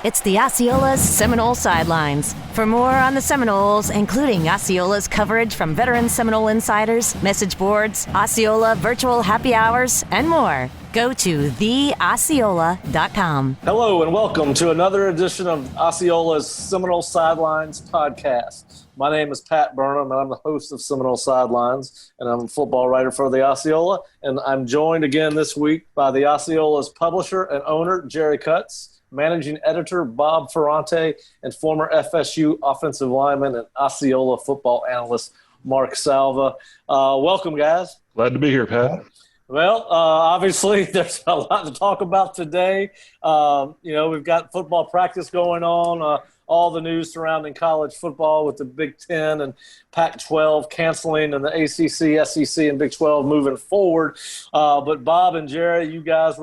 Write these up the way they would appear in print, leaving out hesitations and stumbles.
It's the Osceola Seminole Sidelines. For more on the Seminoles, including Osceola's coverage from veteran Seminole insiders, message boards, Osceola virtual happy hours, and more, go to theosceola.com. Hello and welcome to another edition of Osceola's Seminole Sidelines podcast. My name is Pat Burnham, and I'm the host of Seminole Sidelines, and I'm a football writer for the Osceola. And I'm joined again this week by the Osceola's publisher and owner, Jerry Cutts, managing editor, Bob Ferrante, and former FSU offensive lineman and Osceola football analyst, Mark Salva. Welcome, guys. Glad to be here, Pat. Well, obviously, there's a lot to talk about today. We've got football practice going on, all the news surrounding college football with the Big Ten and Pac-12 canceling and the ACC, SEC, and Big 12 moving forward. But Bob and Jerry, you guys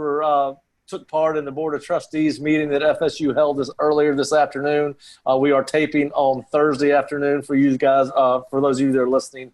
took part in the Board of Trustees meeting that FSU held earlier this afternoon. We are taping on Thursday afternoon for you guys, for those of you that are listening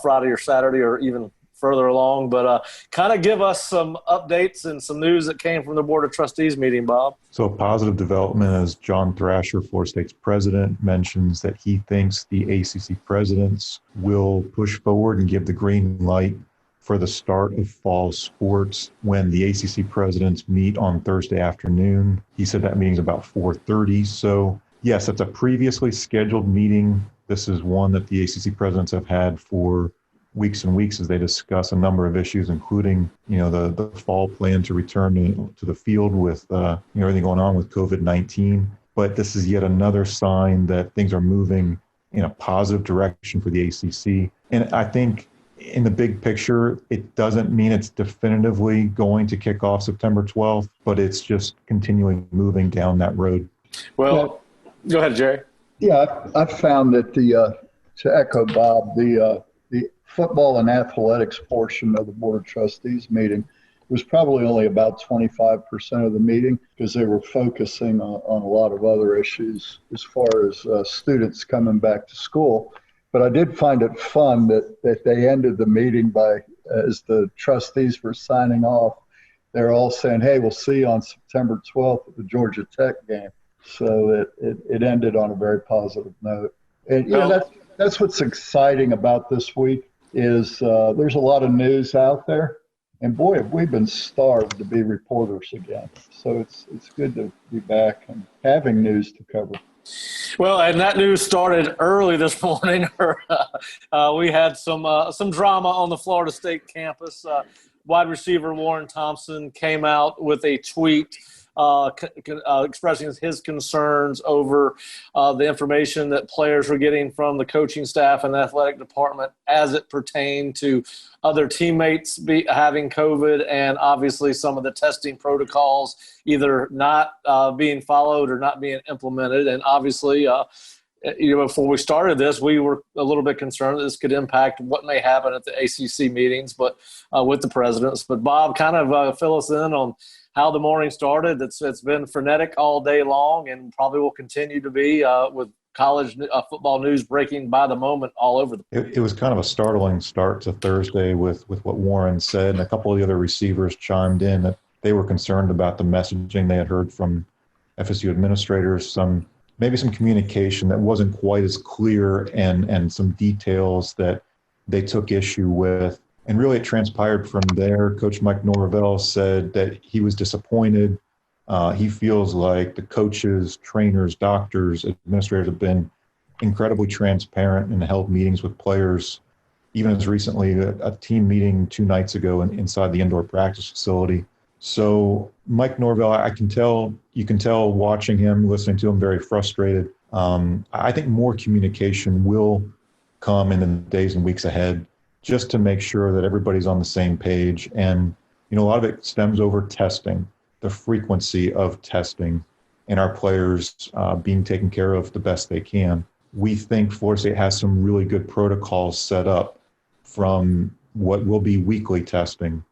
Friday or Saturday or even further along, but kind of give us some updates and some news that came from the Board of Trustees meeting, Bob. So a positive development as John Thrasher, Florida State's president, mentions that he thinks the ACC presidents will push forward and give the green light for the start of fall sports when the ACC presidents meet on Thursday afternoon. He said that meeting's about 4:30. So yes, it's a previously scheduled meeting. This is one that the ACC presidents have had for weeks and weeks as they discuss a number of issues, including, the fall plan to return to the field with everything going on with COVID-19. But this is yet another sign that things are moving in a positive direction for the ACC. And I think in the big picture, it doesn't mean it's definitively going to kick off September 12th, but it's just continuing moving down that road. Well, go ahead, Jerry. Yeah, I've found that to echo Bob, the football and athletics portion of the Board of Trustees meeting was probably only about 25% of the meeting because they were focusing on a lot of other issues as far as students coming back to school. But I did find it fun that they ended the meeting by, as the trustees were signing off, they're all saying, hey, we'll see you on September 12th at the Georgia Tech game. So it ended on a very positive note. And that's what's exciting about this week is there's a lot of news out there. And boy, have we been starved to be reporters again. So it's good to be back and having news to cover. Well, and that news started early this morning. We had some drama on the Florida State campus. Wide receiver Warren Thompson came out with a tweet expressing his concerns over the information that players were getting from the coaching staff and the athletic department as it pertained to other teammates having COVID, and obviously some of the testing protocols either not being followed or not being implemented. And obviously, before we started this, we were a little bit concerned that this could impact what may happen at the ACC meetings, but with the presidents. But Bob, kind of fill us in on how the morning started. It's been frenetic all day long and probably will continue to be with college football news breaking by the moment all over the place. It was kind of a startling start to Thursday with what Warren said, and a couple of the other receivers chimed in that they were concerned about the messaging they had heard from FSU administrators, maybe some communication that wasn't quite as clear and some details that they took issue with. And really it transpired from there. Coach Mike Norvell said that he was disappointed. He feels like the coaches, trainers, doctors, administrators have been incredibly transparent and held meetings with players, even as recently a team meeting 2 nights ago inside the indoor practice facility. So Mike Norvell, you can tell watching him, listening to him, very frustrated. I think more communication will come in the days and weeks ahead, just to make sure that everybody's on the same page. And, a lot of it stems over testing, the frequency of testing, and our players being taken care of the best they can. We think Florida State has some really good protocols set up, from what will be weekly testing,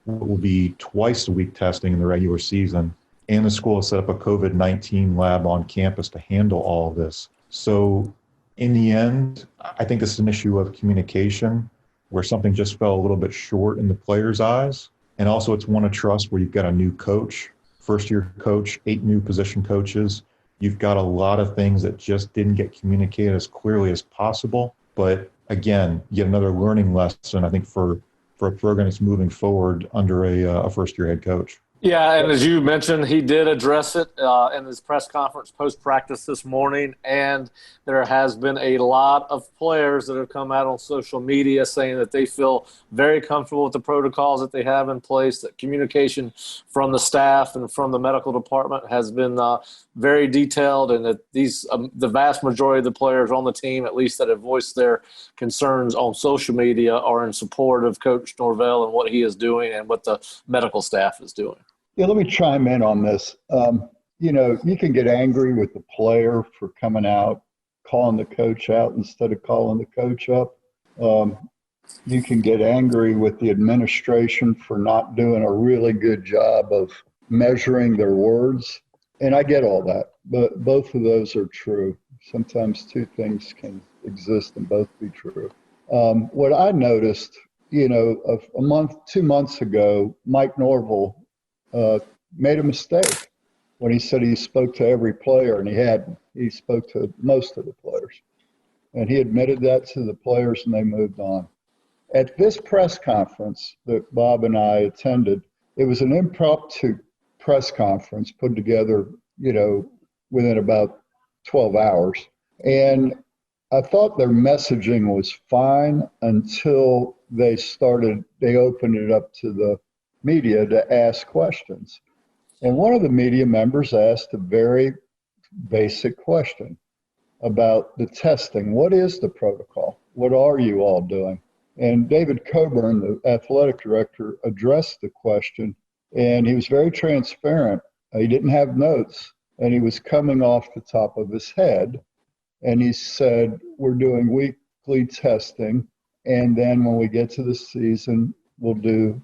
what will be twice a week testing in the regular season. And the school has set up a COVID-19 lab on campus to handle all of this. So in the end, I think this is an issue of communication where something just fell a little bit short in the players' eyes. And also it's one of trust where you've got a new coach first-year coach, 8 new position coaches. You've got a lot of things that just didn't get communicated as clearly as possible. But again, yet another learning lesson, I think, for a program that's moving forward under a first-year head coach. Yeah, and as you mentioned, he did address it in his press conference post-practice this morning, and there has been a lot of players that have come out on social media saying that they feel very comfortable with the protocols that they have in place, that communication from the staff and from the medical department has been very detailed, and that these the vast majority of the players on the team, at least that have voiced their concerns on social media, are in support of Coach Norvell and what he is doing and what the medical staff is doing. Yeah, let me chime in on this. You can get angry with the player for coming out, calling the coach out instead of calling the coach up. You can get angry with the administration for not doing a really good job of measuring their words. And I get all that, but both of those are true. Sometimes two things can exist and both be true. What I noticed, a month, 2 months ago, Mike Norvell made a mistake when he said he spoke to every player, and he hadn't. He spoke to most of the players. And he admitted that to the players, and they moved on. At this press conference that Bob and I attended, it was an impromptu press conference put together, within about 12 hours. And I thought their messaging was fine until they opened it up to the media to ask questions. And one of the media members asked a very basic question about the testing. What is the protocol? What are you all doing? And David Coburn, the athletic director, addressed the question, and he was very transparent. He didn't have notes, and he was coming off the top of his head. And he said, we're doing weekly testing, and then when we get to the season, we'll do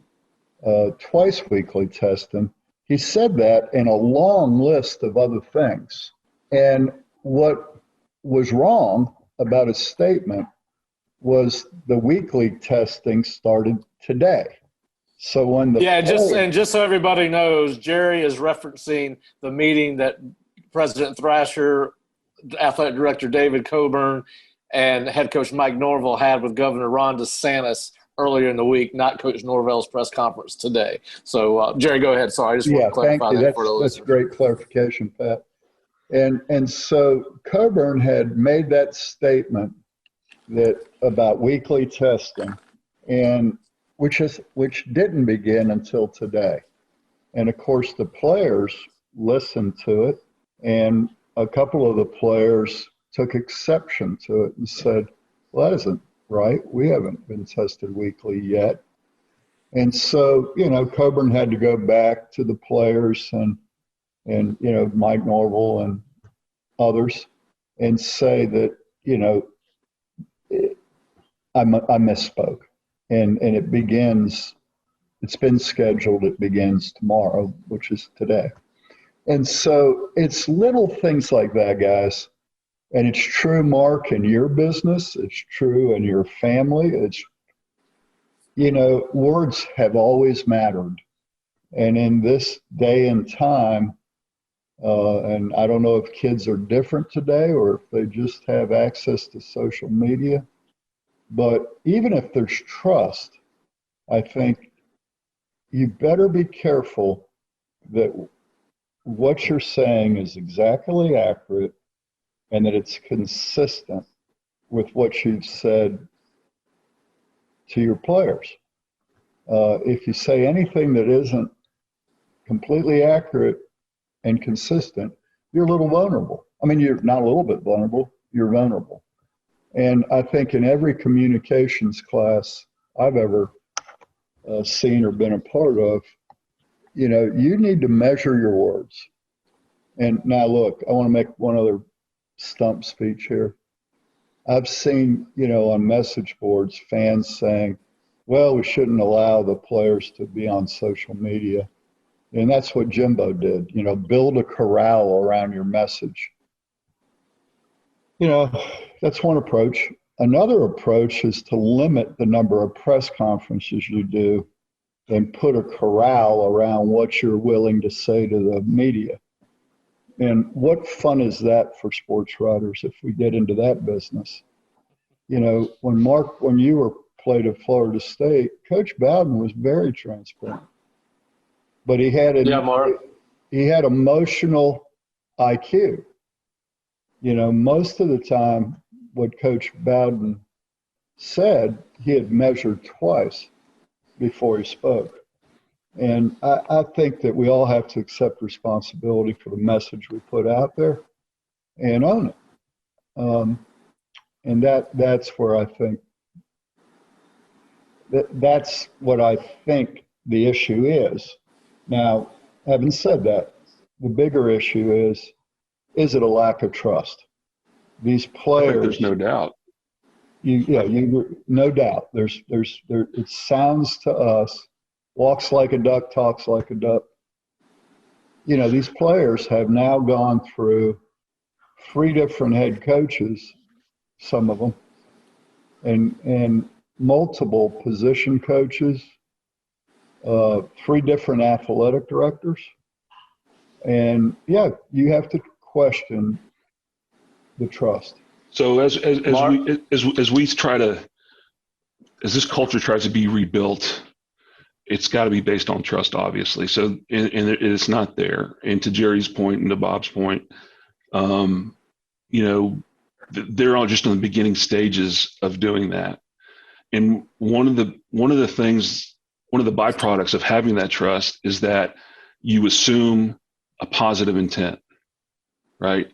twice weekly testing. He said that in a long list of other things. And what was wrong about his statement was the weekly testing started today. So when just so everybody knows, Jerry is referencing the meeting that President Thrasher, athletic director David Coburn, and head coach Mike Norvell had with Governor Ron DeSantis earlier in the week, not Coach Norvell's press conference today. So, Jerry, go ahead. Sorry, I just want to clarify that for the listeners. That's great clarification, Pat. And so Coburn had made that statement about weekly testing, and which didn't begin until today. And of course, the players listened to it, and a couple of the players took exception to it and said, well, that isn't right. We haven't been tested weekly yet. And so, Coburn had to go back to the players and Mike Norvell and others and say that, I misspoke. And it's been scheduled. It begins tomorrow, which is today. And so it's little things like that, guys. And it's true, Mark, in your business. It's true in your family. Words have always mattered. And in this day and time, and I don't know if kids are different today or if they just have access to social media, but even if there's trust, I think you better be careful that what you're saying is exactly accurate and that it's consistent with what you've said to your players. If you say anything that isn't completely accurate and consistent, you're a little vulnerable. I mean, you're not a little bit vulnerable, you're vulnerable. And I think in every communications class I've ever seen or been a part of, you need to measure your words. And now look, I want to make one other stump speech here. I've seen, on message boards, fans saying, well, we shouldn't allow the players to be on social media. And that's what Jimbo did, build a corral around your message. That's one approach. Another approach is to limit the number of press conferences you do and put a corral around what you're willing to say to the media. And what fun is that for sports writers if we get into that business? You know, when you were played at Florida State, Coach Bowden was very transparent, but he had emotional IQ. You know, most of the time, what Coach Bowden said, he had measured twice before he spoke. And I think that we all have to accept responsibility for the message we put out there and own it. And that's where I think that's what I think the issue is. Now, having said that, the bigger issue is it a lack of trust? These players. I think there's no doubt. No doubt. It sounds to us, walks like a duck, talks like a duck. You know, these players have now gone through 3 different head coaches, some of them, and multiple position coaches, 3 different athletic directors. And yeah, you have to question the trust. So as we try to, as this culture tries to be rebuilt, it's got to be based on trust, obviously. So, and it's not there. And to Jerry's point and to Bob's point, you know, they're all just in the beginning stages of doing that. And one of the byproducts of having that trust is that you assume a positive intent, right?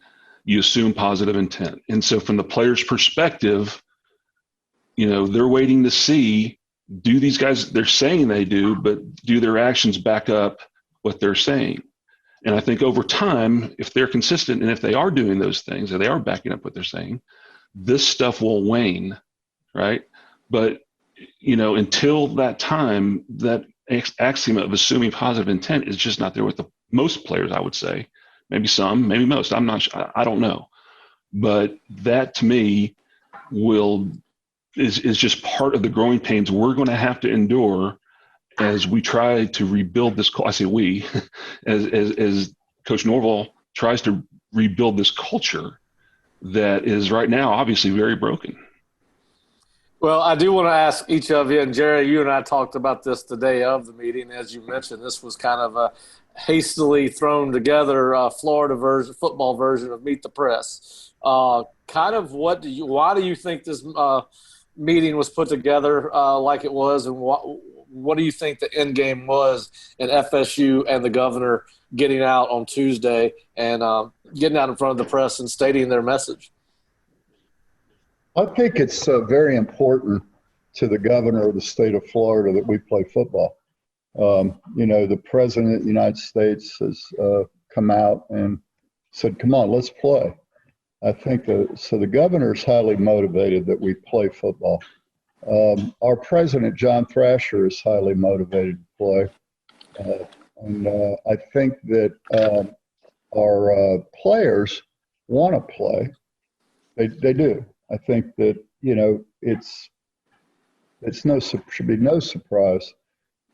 You assume positive intent. And so from the player's perspective, you know, they're waiting to see, do these guys, they're saying they do, but do their actions back up what they're saying? And I think over time, if they're consistent and if they are doing those things, or they are backing up what they're saying, this stuff will wane, right? But, you know, until that time, that axiom of assuming positive intent is just not there with most players, I would say. Maybe some, maybe most. I'm not sure. I don't know. But that to me is just part of the growing pains we're going to have to endure as we try to rebuild this. I say we, as Coach Norval tries to rebuild this culture that is right now obviously very broken. Well, I do want to ask each of you, and Jerry, you and I talked about this the day of the meeting. As you mentioned, this was kind of a hastily thrown together Florida football version of Meet the Press. Kind of why do you think this meeting was put together like it was, and what do you think the end game was in FSU and the governor getting out on Tuesday and getting out in front of the press and stating their message? I think it's very important to the governor of the state of Florida that we play football. You know, the president of the United States has come out and said, come on, let's play. I think so the governor's highly motivated that we play football. Our president, John Thrasher, is highly motivated to play. And I think that our players want to play. They do. I think that, you know, should be no surprise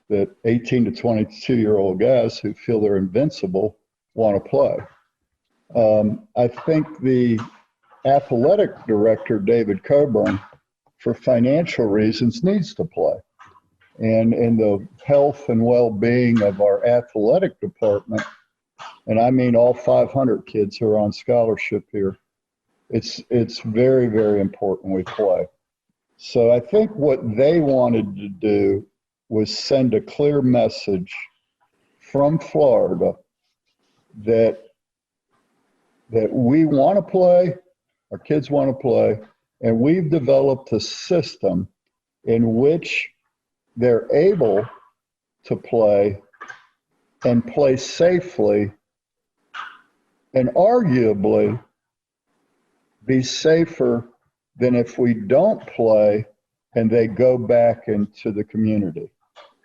that 18 to 22-year-old guys who feel they're invincible want to play. I think the athletic director, David Coburn, for financial reasons, needs to play. And in the health and well-being of our athletic department, and I mean all 500 kids who are on scholarship here, it's very, very important we play. So I think what they wanted to do was send a clear message from Florida that we want to play, our kids want to play, and we've developed a system in which they're able to play and play safely and arguably be safer than if we don't play and they go back into the community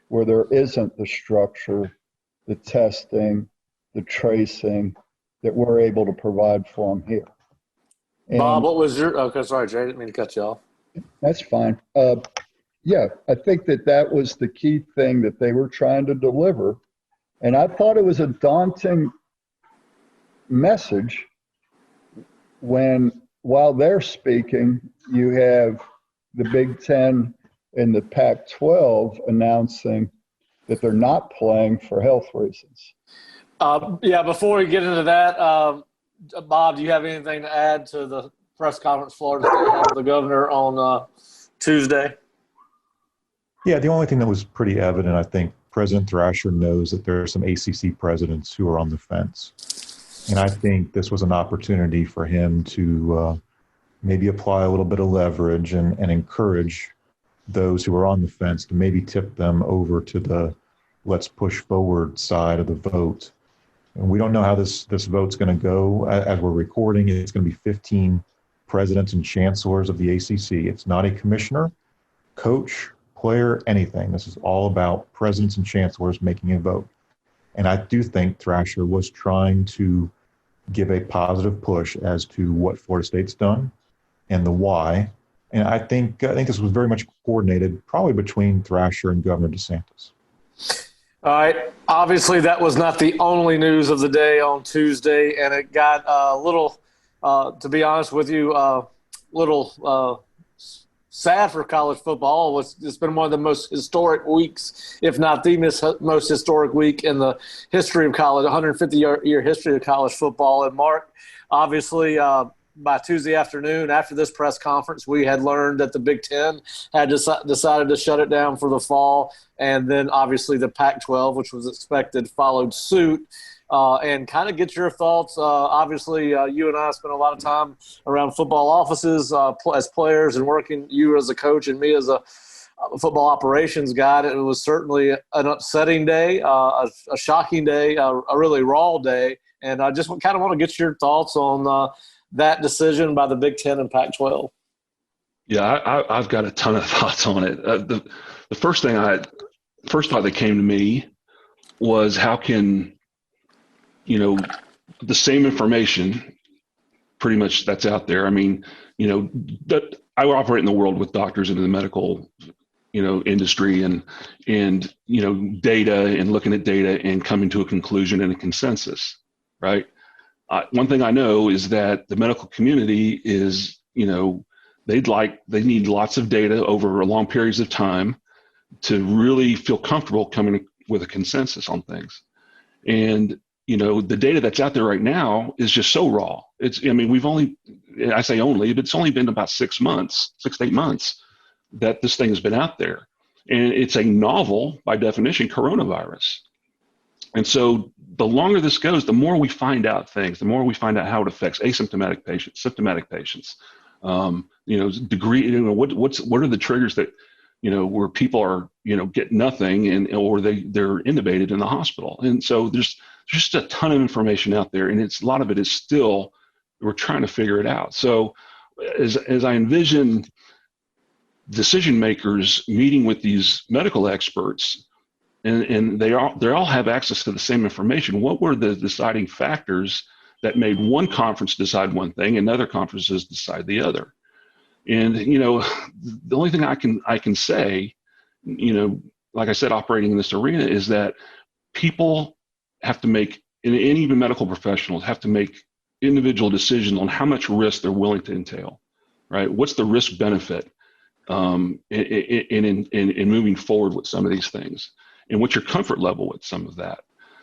where there isn't the structure, the testing, the tracing that we're able to provide for them here. And Bob, what was your – okay, sorry, Jay, I didn't mean to cut you off. That's fine. Yeah, I think that was the key thing that they were trying to deliver. And I thought it was a daunting message while they're speaking, you have the Big Ten and the Pac-12 announcing that they're not playing for health reasons. Before we get into that, Bob, do you have anything to add to the press conference Florida State had with the governor on Tuesday? Yeah, the only thing that was pretty evident, I think President Thrasher knows that there are some ACC presidents who are on the fence. And I think this was an opportunity for him to maybe apply a little bit of leverage and encourage those who are on the fence to maybe tip them over to the let's push forward side of the vote. And we don't know how this vote's going to go. As we're recording, it's going to be 15 presidents and chancellors of the ACC. It's not a commissioner, coach, player, anything. This is all about presidents and chancellors making a vote. And I do think Thrasher was trying to give a positive push as to what Florida State's done and the why. And I think this was very much coordinated, probably between Thrasher and Governor DeSantis. All right. Obviously, that was not the only news of the day on Tuesday, and it got a little, to be honest with you, sad for college football. It's been one of the most historic weeks, if not the most historic week in the history of college, 150-year history of college football. And Mark, obviously, by Tuesday afternoon, after this press conference, we had learned that the Big Ten had decided to shut it down for the fall, and then obviously the Pac-12, which was expected, followed suit. And kind of get your thoughts. Obviously, you and I spent a lot of time around football offices as players and working, you as a coach and me as a football operations guy. It was certainly an upsetting day, a shocking day, a really raw day. And I just kind of want to get your thoughts on that decision by the Big Ten and Pac-12. Yeah, I've got a ton of thoughts on it. The first thought that came to me was, how can the same information pretty much that's out there. I mean, that I operate in the world with doctors into the medical, industry and data and looking at data and coming to a conclusion and a consensus, right? One thing I know is that the medical community is, they need lots of data over long periods of time to really feel comfortable coming with a consensus on things. And the data that's out there right now is just so raw. I say only, but it's only been about 6 to 8 months that this thing has been out there. And it's a novel, by definition, coronavirus. And so the longer this goes, the more we find out things, the more we find out how it affects asymptomatic patients, symptomatic patients, degree, what are the triggers that, where people are, get nothing or they're intubated in the hospital. And so there's just a ton of information out there, and a lot of it is still, we're trying to figure it out. So as I envision decision makers meeting with these medical experts, and they all have access to the same information, what were the deciding factors that made one conference decide one thing and other conferences decide the other? And the only thing I can say, like I said, operating in this arena, is that people have to make, and even medical professionals have to make individual decisions on how much risk they're willing to entail, right? What's the risk benefit in moving forward with some of these things, and what's your comfort level with some of that?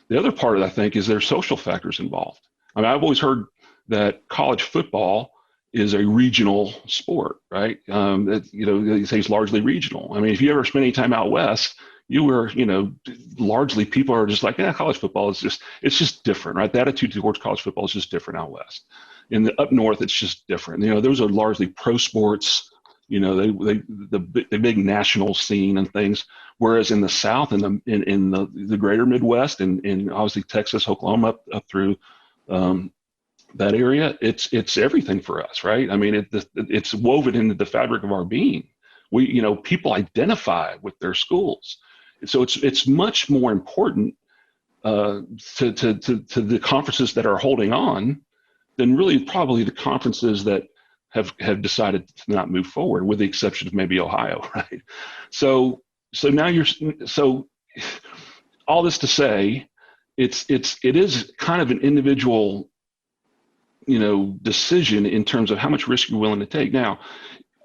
The other part of it, I think, is there's social factors involved. I mean, I've always heard that college football is a regional sport, right? They say it's largely regional. I mean, if you ever spend any time out west, you were, largely people are just like, college football is it's just different, right? The attitude towards college football is just different out west. In the up north, it's just different. Those are largely pro sports, the big national scene and things. Whereas in the South and in the greater Midwest and obviously Texas, Oklahoma, up through that area, it's everything for us, right? I mean, it's woven into the fabric of our being. People identify with their schools. So it's much more important to the conferences that are holding on than really probably the conferences that have decided to not move forward, with the exception of maybe Ohio, right? So now so all this to say, it is kind of an individual, decision in terms of how much risk you're willing to take. Now,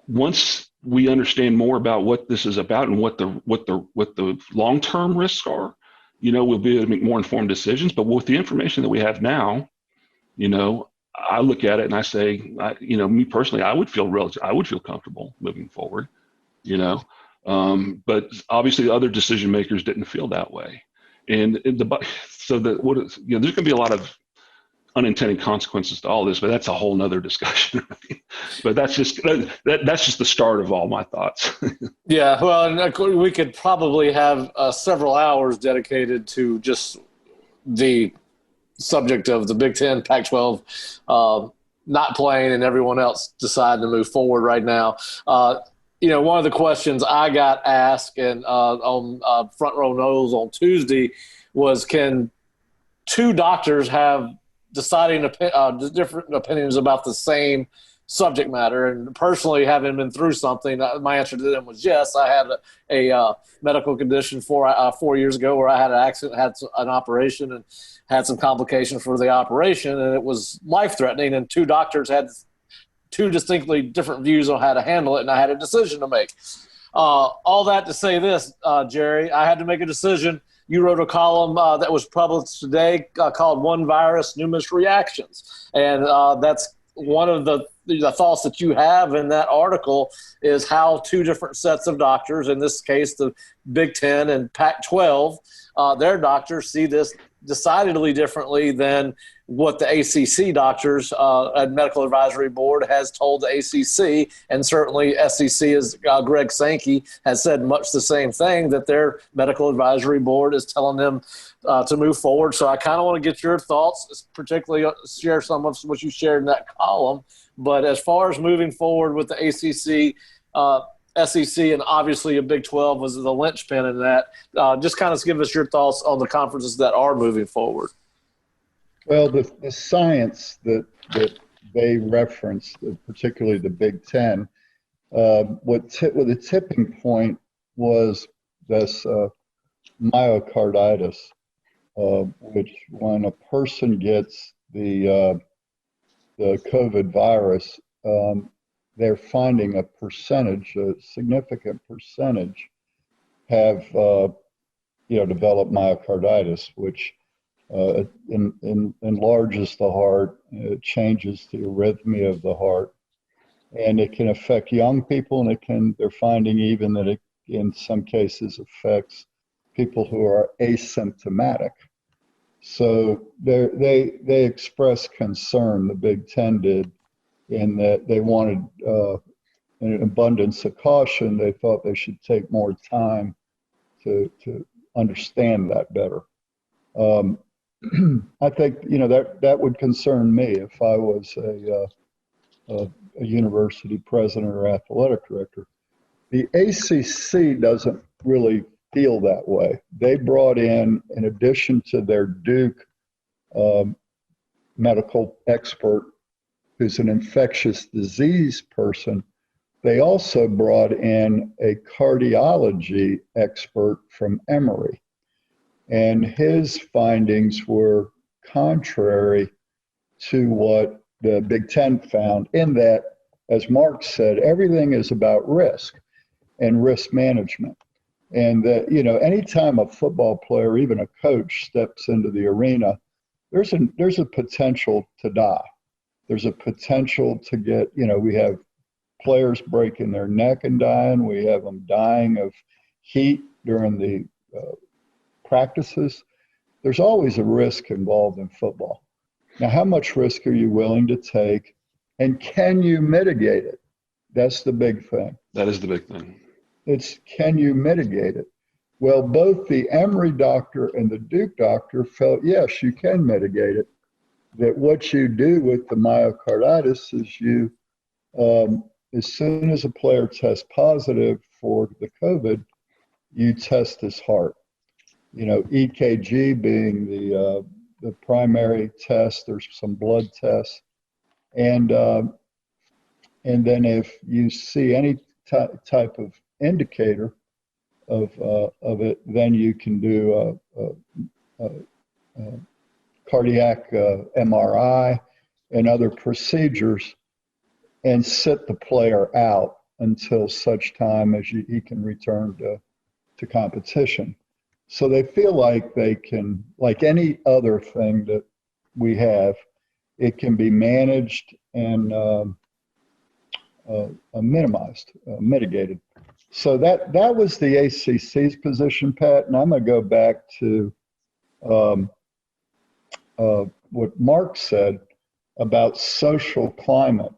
once we understand more about what this is about and what the long-term risks are, we'll be able to make more informed decisions. But with the information that we have now, I look at it and I say, me personally, I would feel comfortable moving forward, but obviously other decision makers didn't feel that way. And there's going to be a lot of unintended consequences to all this, but that's a whole nother discussion. Right? But that's just the start of all my thoughts. Yeah, well, and we could probably have several hours dedicated to just the subject of the Big Ten, Pac-12 not playing and everyone else deciding to move forward right now. One of the questions I got asked and on Front Row Knows on Tuesday was, can two doctors have different opinions about the same subject matter? And personally, having been through something, my answer to them was yes. I had a medical condition 4 years ago where I had an accident, had an operation, and had some complications for the operation, and it was life-threatening, and two doctors had two distinctly different views on how to handle it, and I had a decision to make. All that to say this, Jerry, I had to make a decision. You wrote a column that was published today called One Virus, Numerous Reactions. And that's one of the thoughts that you have in that article, is how two different sets of doctors, in this case the Big Ten and Pac-12, their doctors see this decidedly differently than what the ACC doctors and Medical Advisory Board has told the ACC, and certainly SEC, as Greg Sankey has said much the same thing, that their Medical Advisory Board is telling them to move forward. So I kind of want to get your thoughts, particularly share some of what you shared in that column. But as far as moving forward with the ACC, SEC, and obviously a Big 12 was the linchpin in that. Just kind of give us your thoughts on the conferences that are moving forward. Well, the science that they referenced, particularly the Big Ten, the tipping point was this myocarditis, which when a person gets the COVID virus, they're finding a significant percentage have, developed myocarditis, which enlarges the heart, it changes the arrhythmia of the heart, and it can affect young people, and they're finding even that it, in some cases, affects people who are asymptomatic. So they expressed concern, the Big Ten did, in that they wanted an abundance of caution. They thought they should take more time to understand that better. I think that would concern me if I was a university president or athletic director. The ACC doesn't really feel that way. They brought in addition to their Duke medical expert, who's an infectious disease person, they also brought in a cardiology expert from Emory. And his findings were contrary to what the Big Ten found, in that, as Mark said, everything is about risk and risk management. And that, anytime a football player, even a coach, steps into the arena, there's a potential to die. There's a potential to get, we have players breaking their neck and dying. We have them dying of heat during the practices. There's always a risk involved in football. Now, how much risk are you willing to take, and can you mitigate it? That's the big thing. That is the big thing. It's, can you mitigate it? Well, both the Emory doctor and the Duke doctor felt, yes, you can mitigate it. That what you do with the myocarditis is you, as soon as a player tests positive for the COVID, you test his heart. EKG being the primary test. There's some blood tests, and And then if you see any type of indicator of it, then you can do a cardiac MRI and other procedures and sit the player out until such time as he can return to competition. So they feel like they can, like any other thing that we have, it can be managed and minimized, mitigated. So that was the ACC's position, Pat, and I'm going to go back to what Mark said about social climate.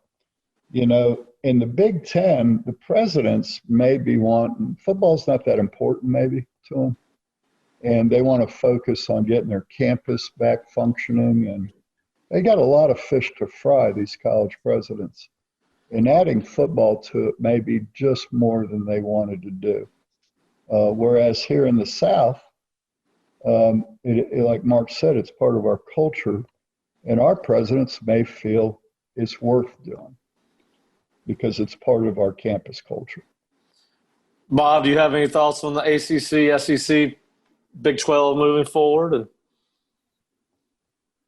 You know, in the Big Ten, the presidents may be wanting, football's not that important maybe to them, and they want to focus on getting their campus back functioning, and they got a lot of fish to fry, these college presidents. And adding football to it may be just more than they wanted to do. Whereas here in the South, like Mark said, it's part of our culture, and our presidents may feel it's worth doing because it's part of our campus culture. Bob, do you have any thoughts on the ACC, SEC, Big 12 moving forward?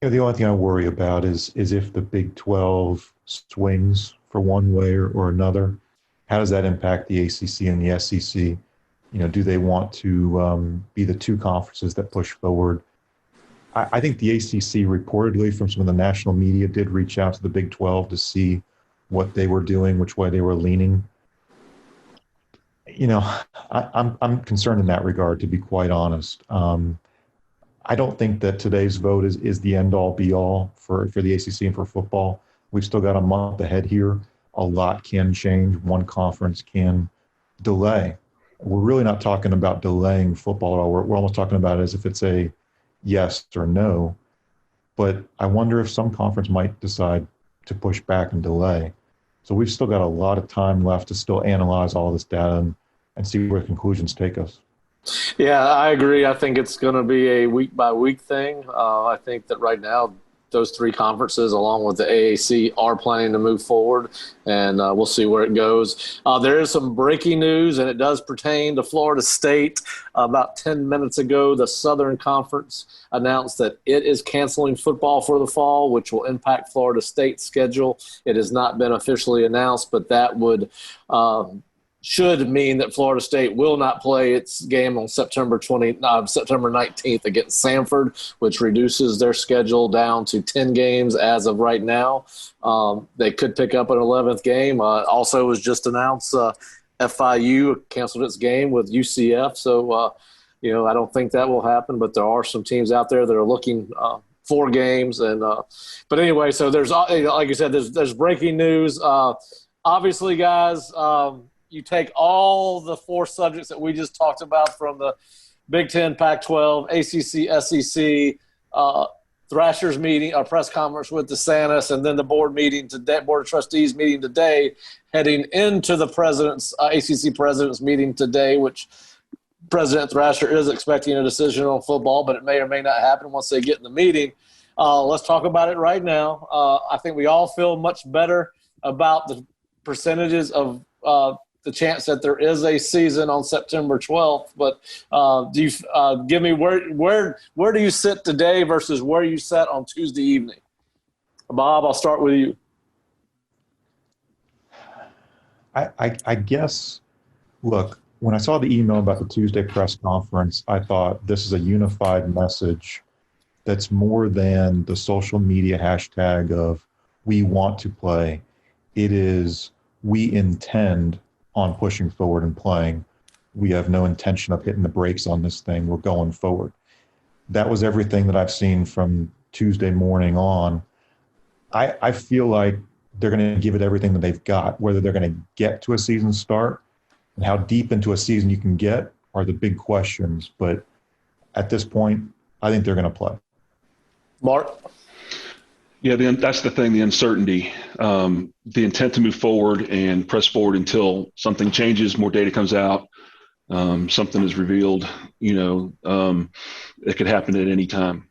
And the only thing I worry about is if the Big 12 swings for one way or another, how does that impact the ACC and the SEC? You know, do they want to be the two conferences that push forward? I think the ACC reportedly from some of the national media did reach out to the Big 12 to see what they were doing, which way they were leaning. You know, I'm concerned in that regard, to be quite honest. I don't think that today's vote is the end-all, be-all for the ACC and for football. We've still got a month ahead here. A lot can change. One conference can delay. We're really not talking about delaying football at all. We're almost talking about it as if it's a yes or no. But I wonder if some conference might decide to push back and delay. So we've still got a lot of time left to still analyze all this data and see where conclusions take us. yeah, I agree. I think it's going to be a week-by-week thing. I think that right now those three conferences, along with the AAC, are planning to move forward, and we'll see where it goes. There is some breaking news, and it does pertain to Florida State. About 10 minutes ago, the Southern Conference announced that it is canceling football for the fall, which will impact Florida State's schedule. It has not been officially announced, but that would should mean that Florida State will not play its game on September 19th against Samford, which reduces their schedule down to 10 games as of right now. They could pick up an 11th game. Also, it was just announced FIU canceled its game with UCF. So, you know, I don't think that will happen, but there are some teams out there that are looking for games. And but anyway, so there's, like you said, there's breaking news. Obviously, guys, you take all the four subjects that we just talked about from the Big Ten, Pac-12, ACC, SEC, Thrasher's meeting, our press conference with DeSantis, and then the board meeting today, Board of Trustees meeting today, heading into the president's ACC president's meeting today, which President Thrasher is expecting a decision on football, but it may or may not happen once they get in the meeting. Let's talk about it right now. I think we all feel much better about the percentages of the chance that there is a season on September 12th, but do you give me where do you sit today versus where you sat on Tuesday evening? Bob, I'll start with you. I guess, look, when I saw the email about the Tuesday press conference, I thought this is a unified message that's more than the social media hashtag of we want to play. It is we intend on pushing forward and playing. We have no intention of hitting the brakes on this thing. We're going forward. That was everything that I've seen from Tuesday morning on. I feel like they're going to give it everything that they've got. Whether they're going to get to a season start and how deep into a season you can get are the big questions. But at this point, I think they're going to play. Mark? Yeah, that's the thing, the uncertainty, the intent to move forward and press forward until something changes, more data comes out, something is revealed, it could happen at any time.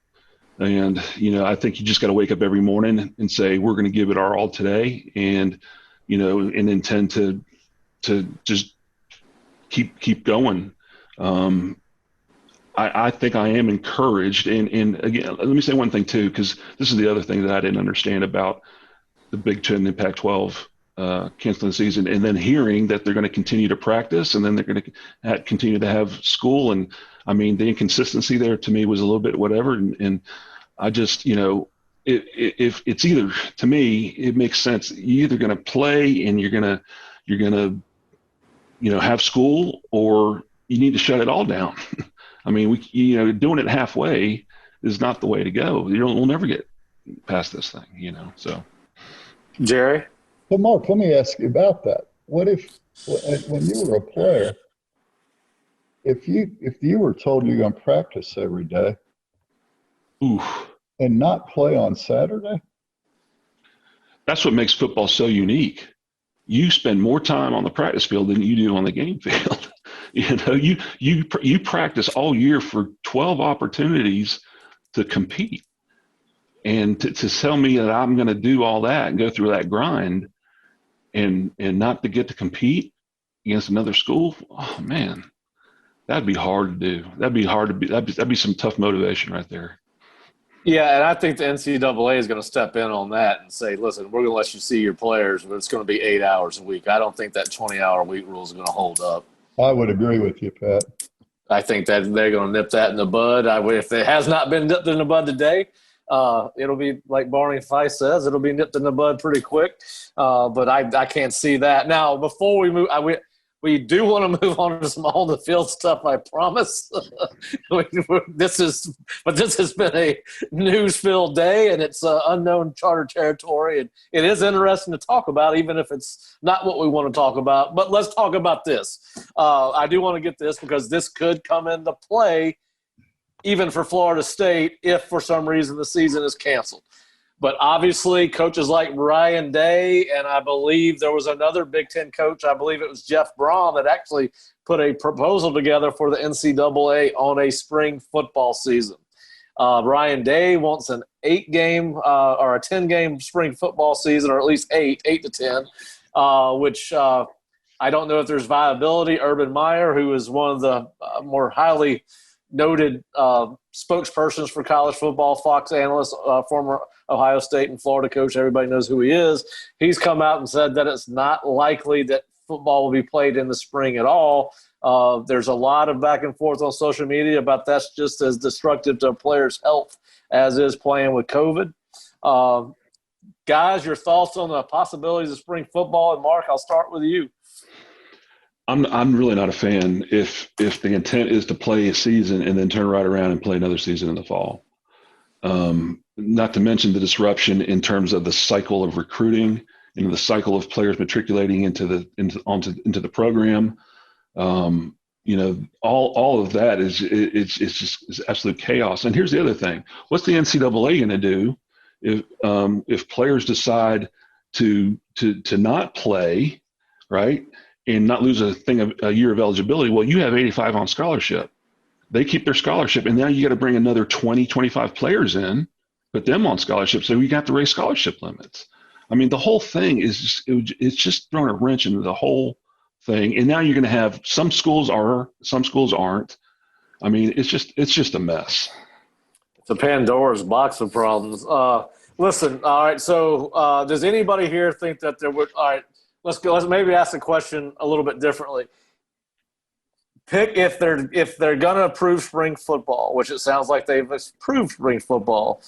And, I think you just got to wake up every morning and say, we're going to give it our all today. And, and intend to just keep going. I think I am encouraged. And again, let me say one thing too, because this is the other thing that I didn't understand about the Big Ten and Pac-12 canceling the season, and then hearing that they're going to continue to practice, and then they're going to continue to have school. And I mean, the inconsistency there to me was a little bit whatever. And I just, if it's either, to me, it makes sense. You're either going to play and you're going to have school, or you need to shut it all down. I mean, doing it halfway is not the way to go. We'll never get past this thing, so. Jerry? So, Mark, let me ask you about that. What if, when you were a player, if you were told you're going to practice every day and not play on Saturday? That's what makes football so unique. You spend more time on the practice field than you do on the game field. You practice all year for 12 opportunities to compete. And to tell me that I'm going to do all that and go through that grind and not to get to compete against another school, oh man, that'd be hard to do. That'd be some tough motivation right there. Yeah, and I think the NCAA is going to step in on that and say, listen, we're going to let you see your players, but it's going to be 8 hours a week. I don't think that 20-hour-a-week rule is going to hold up. I would agree with you, Pat. I think that they're going to nip that in the bud. If it has not been nipped in the bud today, it'll be, like Barney Fife says, it'll be nipped in the bud pretty quick. But I can't see that. Now, before we move, we do want to move on to some on-the-field stuff, I promise. This has been a news-filled day, and it's unknown charter territory. And it is interesting to talk about, even if it's not what we want to talk about. But let's talk about this. I do want to get this because this could come into play even for Florida State if for some reason the season is canceled. But obviously coaches like Ryan Day, and I believe there was another Big Ten coach, I believe it was Jeff Braun, that actually put a proposal together for the NCAA on a spring football season. Ryan Day wants an 8-game or a 10-game spring football season, or at least 8 to 10, which I don't know if there's viability. Urban Meyer, who is one of the more highly noted spokespersons for college football, Fox analyst, former Ohio State and Florida coach. Everybody knows who he is. He's come out and said that it's not likely that football will be played in the spring at all. There's a lot of back and forth on social media about that's just as destructive to a player's health as is playing with COVID. Guys, your thoughts on the possibilities of spring football? And Mark, I'll start with you. I'm really not a fan if the intent is to play a season and then turn right around and play another season in the fall. Not to mention the disruption in terms of the cycle of recruiting and the cycle of players matriculating into the program. All of that is absolute chaos. And here's the other thing: what's the NCAA going to do if players decide to not play, right? And not lose a year of eligibility? Well, you have 85 on scholarship. They keep their scholarship, and now you got to bring another 20, 25 players in, put them on scholarship. So you got to raise scholarship limits. I mean, the whole thing it's just throwing a wrench into the whole thing. And now you're going to have some schools aren't. I mean, it's just a mess. It's a Pandora's box of problems. Listen, all right. So does anybody here think that there would? All right. Let's maybe ask the question a little bit differently. Pick if they're gonna approve spring football, which it sounds like they've approved spring football.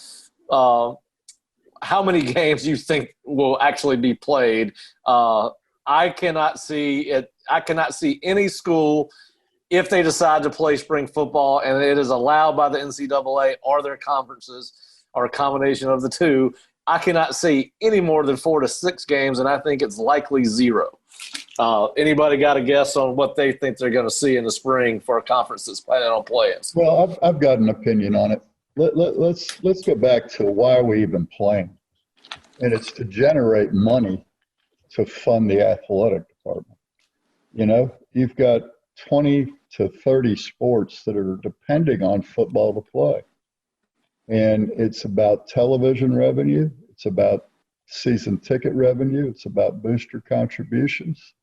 How many games you think will actually be played? I cannot see it. I cannot see any school, if they decide to play spring football and it is allowed by the NCAA or their conferences or a combination of the two, I cannot see any more than 4 to 6 games, and I think it's likely 0. Anybody got a guess on what they think they're going to see in the spring for a conference that's planning on playing? Well, I've got an opinion on it. Let's get back to why are we even playing, and it's to generate money to fund the athletic department. You've got 20 to 30 sports that are depending on football to play. And it's about television revenue. It's about season ticket revenue. It's about booster contributions.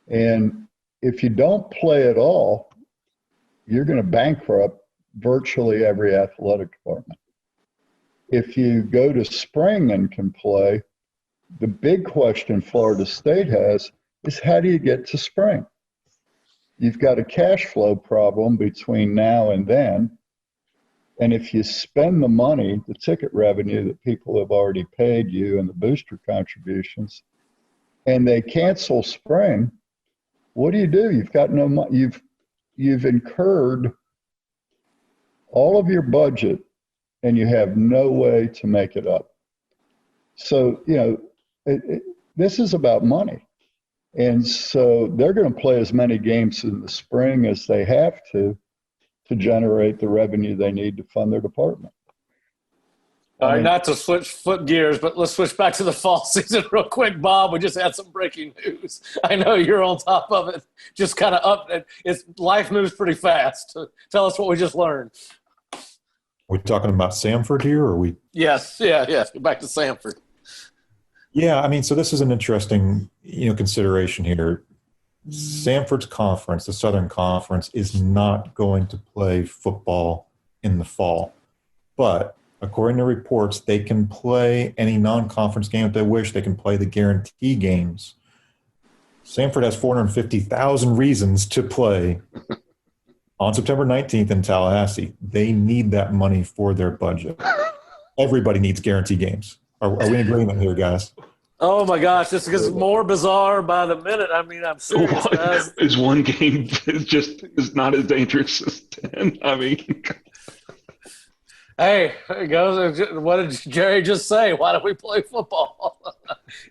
And if you don't play at all, you're going to bankrupt virtually every athletic department. If you go to spring and can play, the big question Florida State has is how do you get to spring? You've got a cash flow problem between now and then. And if you spend the money, the ticket revenue that people have already paid you and the booster contributions, and they cancel spring, what do? You've got no money. You've incurred all of your budget and you have no way to make it up. So, this is about money. And so they're going to play as many games in the spring as they have to generate the revenue they need to fund their department. All right, not to switch foot gears, but let's switch back to the fall season real quick, Bob. We just had some breaking news. I know you're on top of it. Just kind of up. Life moves pretty fast. Tell us what we just learned. We're talking about Samford here, or we? Yes. Back to Samford. Yeah, I mean, so this is an interesting, consideration here. Samford's conference, the Southern Conference, is not going to play football in the fall. But according to reports, they can play any non-conference game if they wish. They can play the guarantee games. Samford has 450,000 reasons to play on September 19th in Tallahassee. They need that money for their budget. Everybody needs guarantee games. Are we in agreement here, guys? Oh, my gosh. This gets more bizarre by the minute. I mean, I'm serious, guys. Is one game is not as dangerous as 10? I mean. Hey, it goes. What did Jerry just say? Why don't we play football?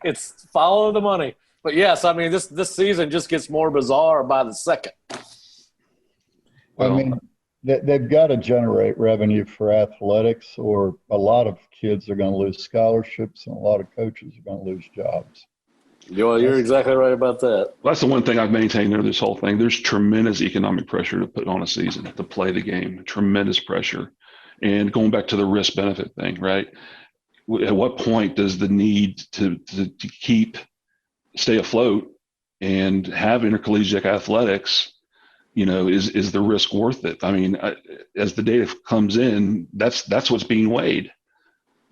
It's follow the money. But, yes, I mean, this season just gets more bizarre by the second. I mean, they've got to generate revenue for athletics, or a lot of kids are going to lose scholarships and a lot of coaches are going to lose jobs. Well, you're exactly right about that. Well, that's the one thing I've maintained through this whole thing. There's tremendous economic pressure to put on a season, to play the game, tremendous pressure. And going back to the risk-benefit thing, right? At what point does the need to stay afloat and have intercollegiate athletics, is the risk worth it? I mean, as the data comes in, that's what's being weighed.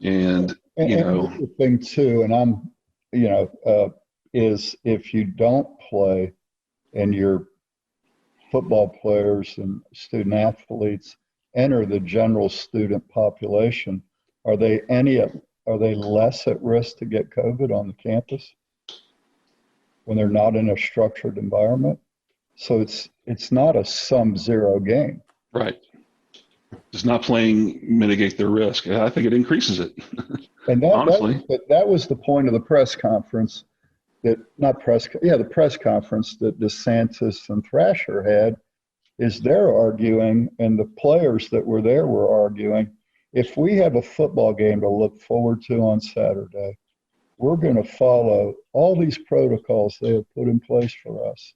And the thing too, and is if you don't play and your football players and student athletes enter the general student population, are they less at risk to get COVID on the campus when they're not in a structured environment? So it's not a sum-zero game. Right. Does not playing mitigate their risk? I think it increases it. And honestly, that was the point of the press conference the press conference that DeSantis and Thrasher had, is they're arguing, and the players that were there were arguing, if we have a football game to look forward to on Saturday, we're going to follow all these protocols they have put in place for us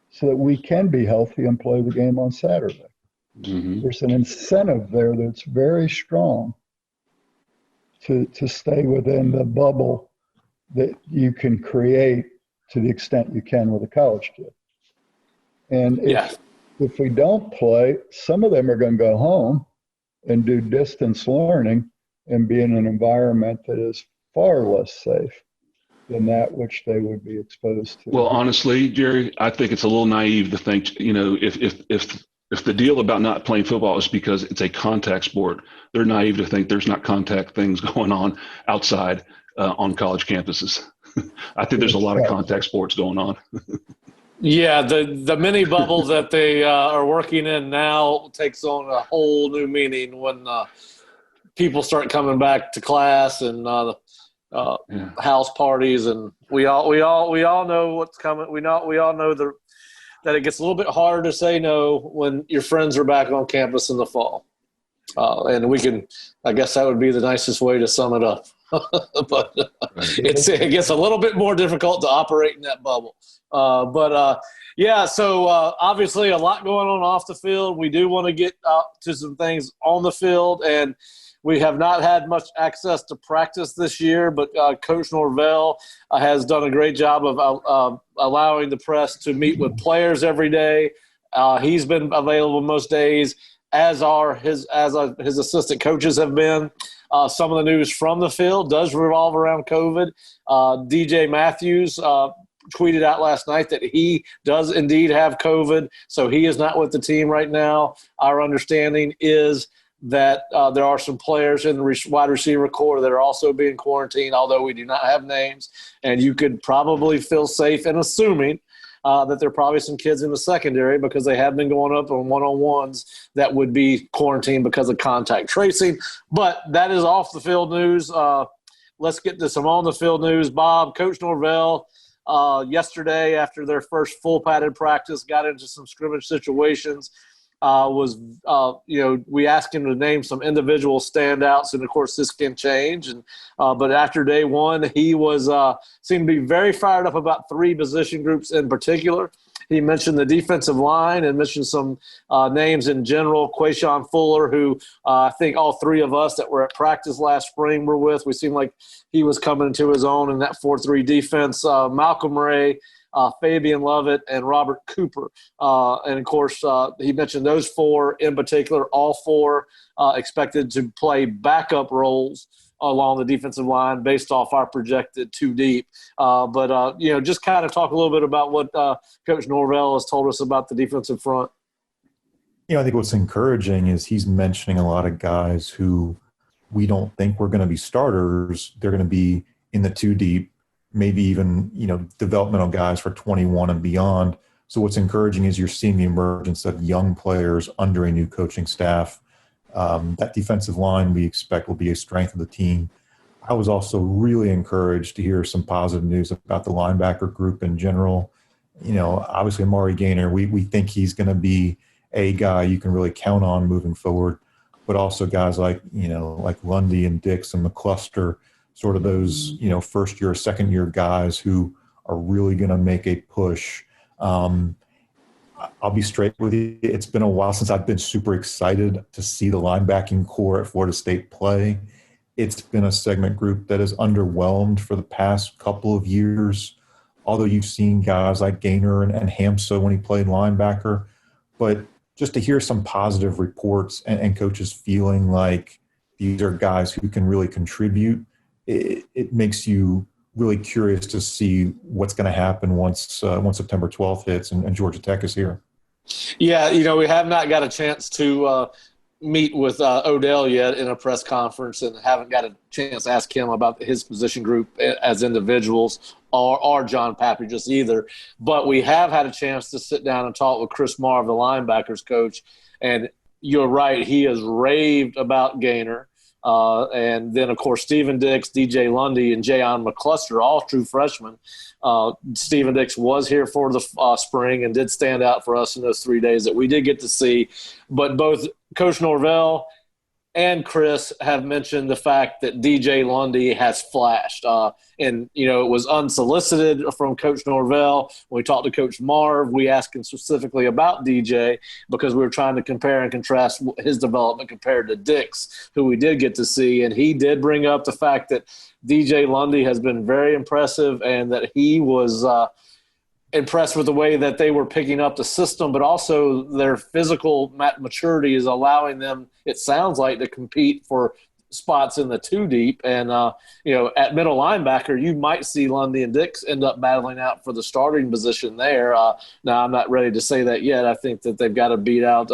so that we can be healthy and play the game on Saturday. Mm-hmm. There's an incentive there that's very strong to stay within the bubble that you can create to the extent you can with a college kid. And if we don't play, some of them are going to go home and do distance learning and be in an environment that is far less safe than that which they would be exposed to. Well, honestly, Jerry, I think it's a little naive to think, if the deal about not playing football is because it's a contact sport, they're naive to think there's not contact things going on outside on college campuses. I think there's a lot of contact sports going on. Yeah, the mini bubble that they are working in now takes on a whole new meaning when people start coming back to class and house parties, and we all know what's coming. We all know that it gets a little bit harder to say no when your friends are back on campus in the fall, and I guess that would be the nicest way to sum it up. But it gets a little bit more difficult to operate in that bubble. So obviously a lot going on off the field. We do want to get to some things on the field, and We have not had much access to practice this year, but Coach Norvell has done a great job of allowing the press to meet with players every day. He's been available most days, as his assistant coaches have been. Some of the news from the field does revolve around COVID. DJ Matthews tweeted out last night that he does indeed have COVID, so he is not with the team right now. Our understanding is that there are some players in the wide receiver corps that are also being quarantined, although we do not have names. And you could probably feel safe in assuming that there are probably some kids in the secondary, because they have been going up on one-on-ones, that would be quarantined because of contact tracing. But that is off the field news. Let's get to some on the field news. Bob, Coach Norvell, yesterday after their first full padded practice, got into some scrimmage situations. We asked him to name some individual standouts, and of course this can change. But after day one, he seemed to be very fired up about three position groups in particular. He mentioned the defensive line and mentioned some names in general. Quayshawn Fuller, who I think all three of us that were at practice last spring were with. We seemed like he was coming into his own in that 4-3 defense. Malcolm Ray, Fabian Lovett, and Robert Cooper. And, of course, he mentioned those four in particular, all four expected to play backup roles along the defensive line based off our projected two deep. Just kind of talk a little bit about what Coach Norvell has told us about the defensive front. I think what's encouraging is he's mentioning a lot of guys who we don't think were going to be starters. They're going to be in the two deep, maybe even, developmental guys for 21 and beyond. So what's encouraging is you're seeing the emergence of young players under a new coaching staff. That defensive line we expect will be a strength of the team. I was also really encouraged to hear some positive news about the linebacker group in general. Obviously Amari Gaynor, we think he's going to be a guy you can really count on moving forward, but also guys like Lundy and Dix and McCluster, sort of those, first year, second year guys who are really going to make a push. I'll be straight with you. It's been a while since I've been super excited to see the linebacking core at Florida State play. It's been a segment group that has underwhelmed for the past couple of years, although you've seen guys like Gaynor and Hamsa when he played linebacker. But just to hear some positive reports and coaches feeling like these are guys who can really contribute, it makes you really curious to see what's going to happen once September 12th hits and Georgia Tech is here. Yeah, we have not got a chance to meet with Odell yet in a press conference, and haven't got a chance to ask him about his position group as individuals or John Pappages either. But we have had a chance to sit down and talk with Chris Marv, the linebackers coach, and you're right, he has raved about Gaynor. And then, of course, Steven Dix, DJ Lundy, and Jayon McCluster, all true freshmen. Steven Dix was here for the spring and did stand out for us in those 3 days that we did get to see. But both Coach Norvell and Chris have mentioned the fact that DJ Lundy has flashed. And it was unsolicited from Coach Norvell. When we talked to Coach Marv, we asked him specifically about DJ because we were trying to compare and contrast his development compared to Dix, who we did get to see. And he did bring up the fact that DJ Lundy has been very impressive and that he was impressed with the way that they were picking up the system, but also their physical maturity is allowing them, it sounds like, to compete for spots in the two deep. And, at middle linebacker, you might see Lundy and Dix end up battling out for the starting position there. Now, I'm not ready to say that yet. I think that they've got to beat out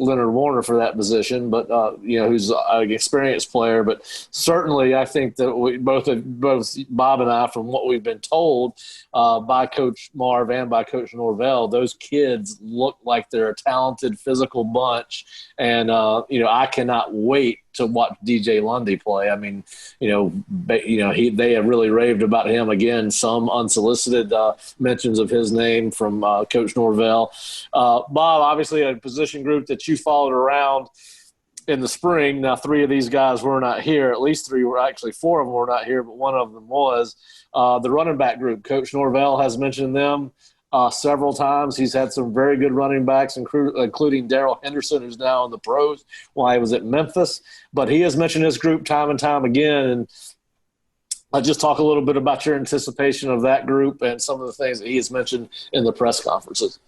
Leonard Warner for that position, but who's an experienced player. But certainly, I think that we both Bob and I, from what we've been told by Coach Marv and by Coach Norvell, those kids look like they're a talented, physical bunch, and I cannot wait to watch DJ Lundy play. I mean, they have really raved about him again. Some unsolicited mentions of his name from Coach Norvell. Bob, obviously a position group that you followed around in the spring. Now, three of these guys were not here. At least three were, actually four of them were not here, but one of them was. The running back group, Coach Norvell has mentioned them. several times. He's had some very good running backs, including Darrell Henderson, who's now in the pros while he was at Memphis. But he has mentioned his group time and time again. And I'll just talk a little bit about your anticipation of that group and some of the things that he has mentioned in the press conferences.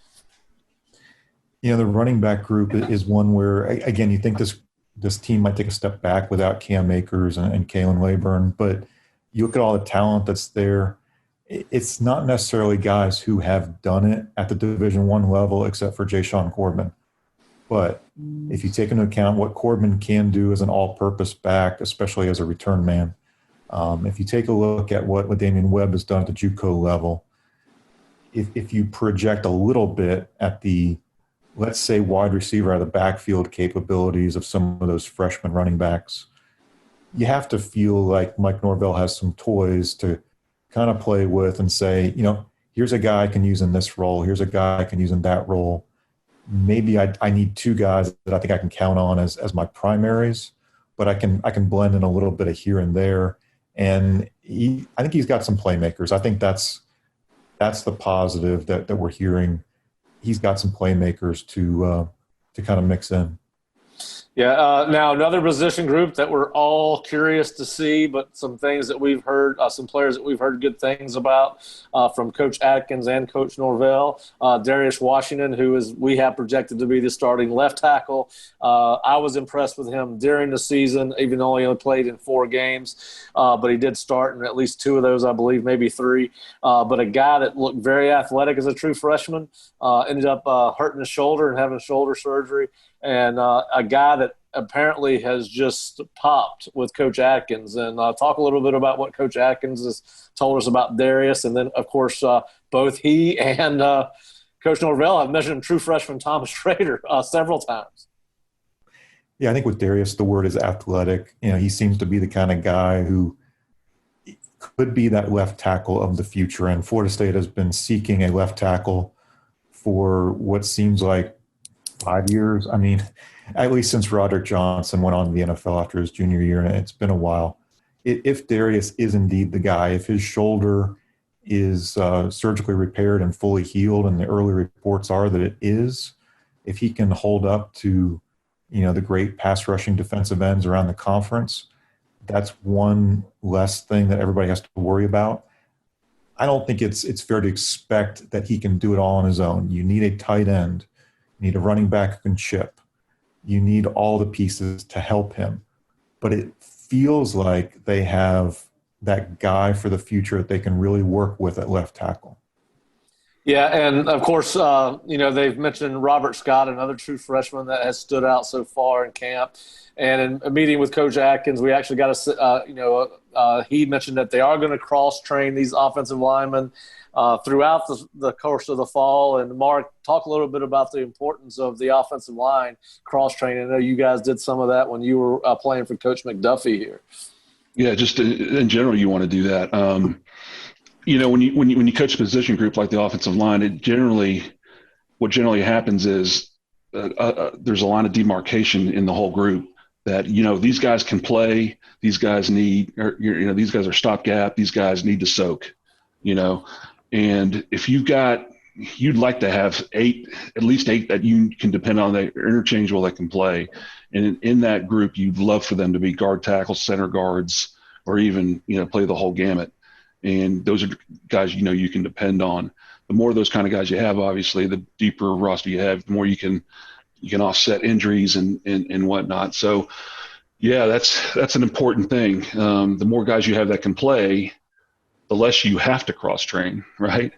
The running back group is one where, again, you think this team might take a step back without Cam Akers and Kalen Wayburn, but you look at all the talent that's there. It's not necessarily guys who have done it at the Division I level, except for Jashaun Corbin. But if you take into account what Corbin can do as an all-purpose back, especially as a return man, if you take a look at what Damian Webb has done at the JUCO level, if you project a little bit at the, let's say, wide receiver out of the backfield capabilities of some of those freshman running backs, you have to feel like Mike Norvell has some toys to kind of play with and say, here's a guy I can use in this role. Here's a guy I can use in that role. Maybe I need two guys that I think I can count on as my primaries, but I can blend in a little bit of here and there. And I think he's got some playmakers. I think that's the positive that we're hearing. He's got some playmakers to kind of mix in. Yeah. Now, another position group that we're all curious to see, but some things that we've heard, some players that we've heard good things about from Coach Atkins and Coach Norvell. Darius Washington, we have projected to be the starting left tackle. I was impressed with him during the season, even though he only played in 4 games, but he did start in at least 2 of those, I believe, maybe 3. But a guy that looked very athletic as a true freshman, ended up hurting his shoulder and having shoulder surgery. And a guy that apparently has just popped with Coach Atkins. And talk a little bit about what Coach Atkins has told us about Darius. And then, of course, both he and Coach Norvell have mentioned true freshman Thomas Schrader several times. Yeah, I think with Darius, the word is athletic. He seems to be the kind of guy who could be that left tackle of the future. And Florida State has been seeking a left tackle for what seems like 5 years. I mean, at least since Roderick Johnson went on to the NFL after his junior year, and it's been a while. If Darius is indeed the guy, if his shoulder is surgically repaired and fully healed, and the early reports are that it is, if he can hold up to, the great pass rushing defensive ends around the conference, that's one less thing that everybody has to worry about. I don't think it's fair to expect that he can do it all on his own. You need a tight end. You need a running back who can chip. You need all the pieces to help him. But it feels like they have that guy for the future that they can really work with at left tackle. Yeah, and of course, they've mentioned Robert Scott, another true freshman that has stood out so far in camp. And in a meeting with Coach Atkins, we actually got he mentioned that they are going to cross-train these offensive linemen throughout the course of the fall. And Mark, talk a little bit about the importance of the offensive line cross-training. I know you guys did some of that when you were playing for Coach McDuffie here. Yeah, just in general, you want to do that. When you coach a position group like the offensive line, what generally happens is there's a line of demarcation in the whole group that, these guys can play, these guys these guys are stopgap, these guys need to soak, and if you'd like to have at least eight that you can depend on that are interchangeable that can play. And in that group, you'd love for them to be guard tackles, center guards, or even, play the whole gamut. And those are guys, you can depend on. The more of those kind of guys you have, obviously, the deeper roster you have, the more you can offset injuries and whatnot. So, yeah, that's an important thing. The more guys you have that can play, the less you have to cross train, right?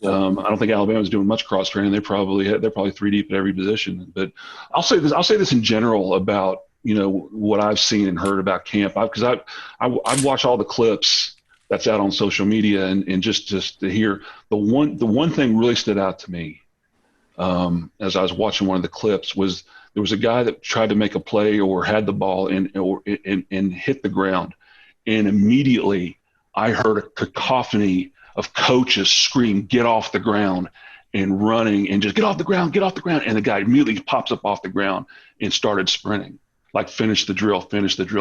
I don't think Alabama's doing much cross training. They're probably 3 deep at every position. But I'll say this in general about what I've seen and heard about camp, because I watch all the clips that's out on social media, and just to hear the one thing really stood out to me as I was watching one of the clips was there was a guy that tried to make a play or had the ball and hit the ground, and immediately I heard a cacophony of coaches scream, "Get off the ground," and running and just get off the ground. And the guy immediately pops up off the ground and started sprinting. like finish the drill.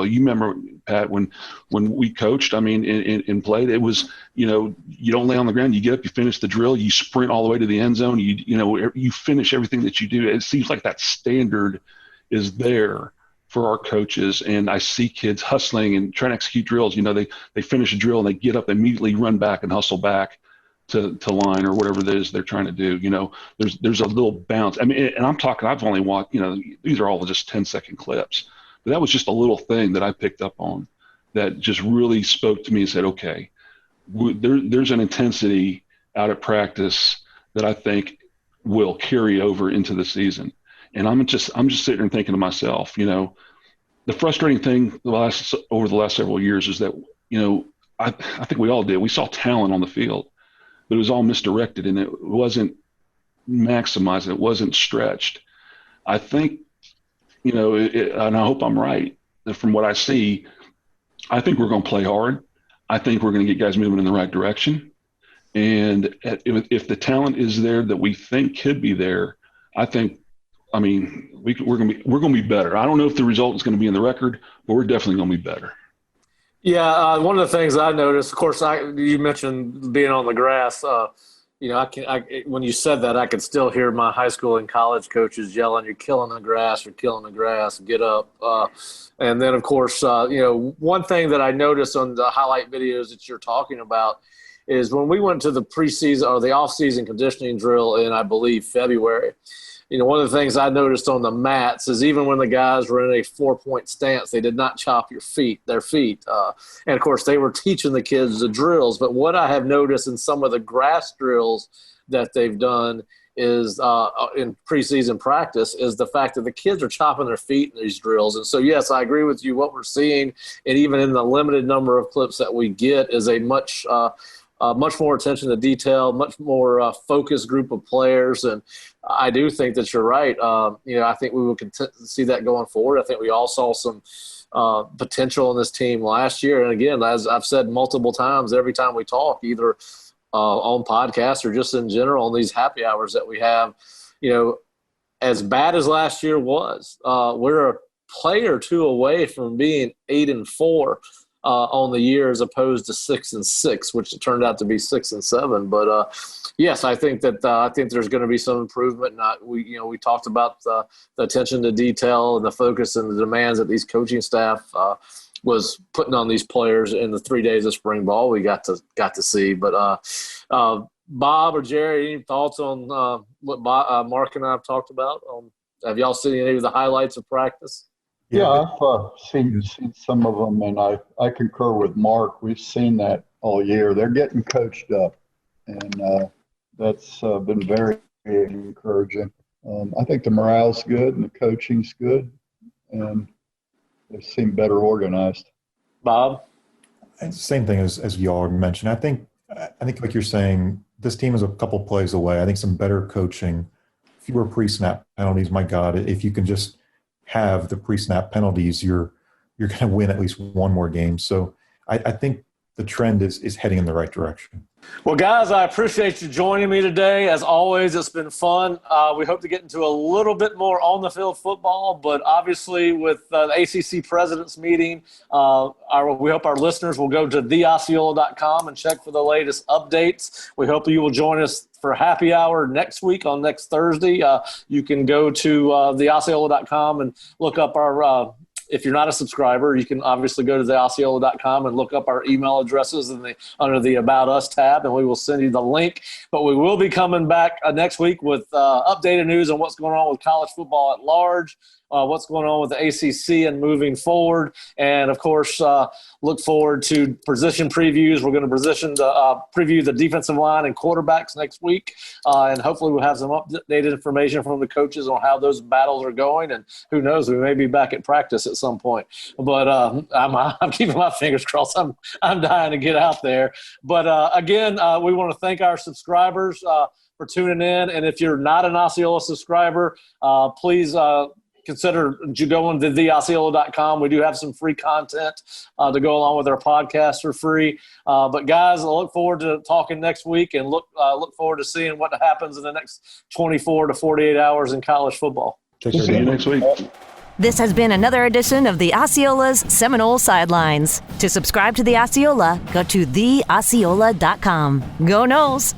You remember, Pat, when we coached, I mean, and played, it was, you don't lay on the ground, you get up, you finish the drill, you sprint all the way to the end zone, you finish everything that you do. It seems like that standard is there for our coaches, and I see kids hustling and trying to execute drills. They finish a drill and they get up, they immediately run back and hustle back to line or whatever it is they're trying to do. There's a little bounce. I mean, and I'm talking, I've only watched, these are all just 10-second clips, but that was just a little thing that I picked up on that just really spoke to me and said, okay, there's an intensity out at practice that I think will carry over into the season. And I'm just sitting there thinking to myself, the frustrating thing over the last several years is that, I think we all did. We saw talent on the field, but it was all misdirected and it wasn't maximized. It wasn't stretched. I think, and I hope I'm right, that from what I see, I think we're going to play hard. I think we're going to get guys moving in the right direction. And if the talent is there that we think could be there, we're going to be better. I don't know if the result is going to be in the record, but we're definitely going to be better. Yeah, one of the things I noticed, of course, you mentioned being on the grass. When you said that, I could still hear my high school and college coaches yelling, "You're killing the grass! You're killing the grass! Get up!" And then, of course, one thing that I noticed on the highlight videos that you're talking about is when we went to the preseason or the off-season conditioning drill in, I believe, February. One of the things I noticed on the mats is even when the guys were in a 4-point stance, they did not chop their feet. And, of course, they were teaching the kids the drills. But what I have noticed in some of the grass drills that they've done is in preseason practice is the fact that the kids are chopping their feet in these drills. And so, yes, I agree with you. What we're seeing, and even in the limited number of clips that we get, is a much more attention to detail, much more focused group of players. And I do think that you're right. I think we will see that going forward. I think we all saw some potential in this team last year. And again, as I've said multiple times, every time we talk, either on podcasts or just in general on these happy hours that we have, as bad as last year was, we're a player or two away from being 8-4. On the year as opposed to 6-6, which it turned out to be 6-7. But yes, I think that there's going to be some improvement. And we talked about the attention to detail and the focus and the demands that these coaching staff was putting on these players in the 3 days of spring ball. We got to see. But Bob or Jerry, any thoughts on what Mark and I have talked about? Have y'all seen any of the highlights of practice? Yeah, I've seen some of them, and I concur with Mark. We've seen that all year. They're getting coached up, and that's been very encouraging. I think the morale's good and the coaching's good, and they seem better organized. Bob? Same thing as y'all mentioned. I think like you're saying, this team is a couple plays away. I think some better coaching, fewer pre-snap penalties. My God, if you can just have the pre-snap penalties, you're going to win at least one more game. So I think the trend is heading in the right direction. Well, guys, I appreciate you joining me today. As always, it's been fun. We hope to get into a little bit more on-the-field football, but obviously with the ACC President's meeting, we hope our listeners will go to theosceola.com and check for the latest updates. We hope you will join us for happy hour next week on next Thursday. You can go to theosceola.com and look up our if you're not a subscriber, you can obviously go to theosceola.com and look up our email addresses under the About Us tab, and we will send you the link. But we will be coming back next week with updated news on what's going on with college football at large, what's going on with the ACC and moving forward. And, of course, look forward to position previews. We're going to preview the defensive line and quarterbacks next week. And hopefully we'll have some updated information from the coaches on how those battles are going. And who knows, we may be back at practice at some point. But I'm keeping my fingers crossed. I'm dying to get out there. But, again, we want to thank our subscribers for tuning in. And if you're not an Osceola subscriber, please consider going to theosceola.com. We do have some free content to go along with our podcast for free. But guys, I look forward to talking next week and look forward to seeing what happens in the next 24 to 48 hours in college football. See you next week. This has been another edition of the Osceola's Seminole Sidelines. To subscribe to the Osceola, go to theosceola.com. Go Noles!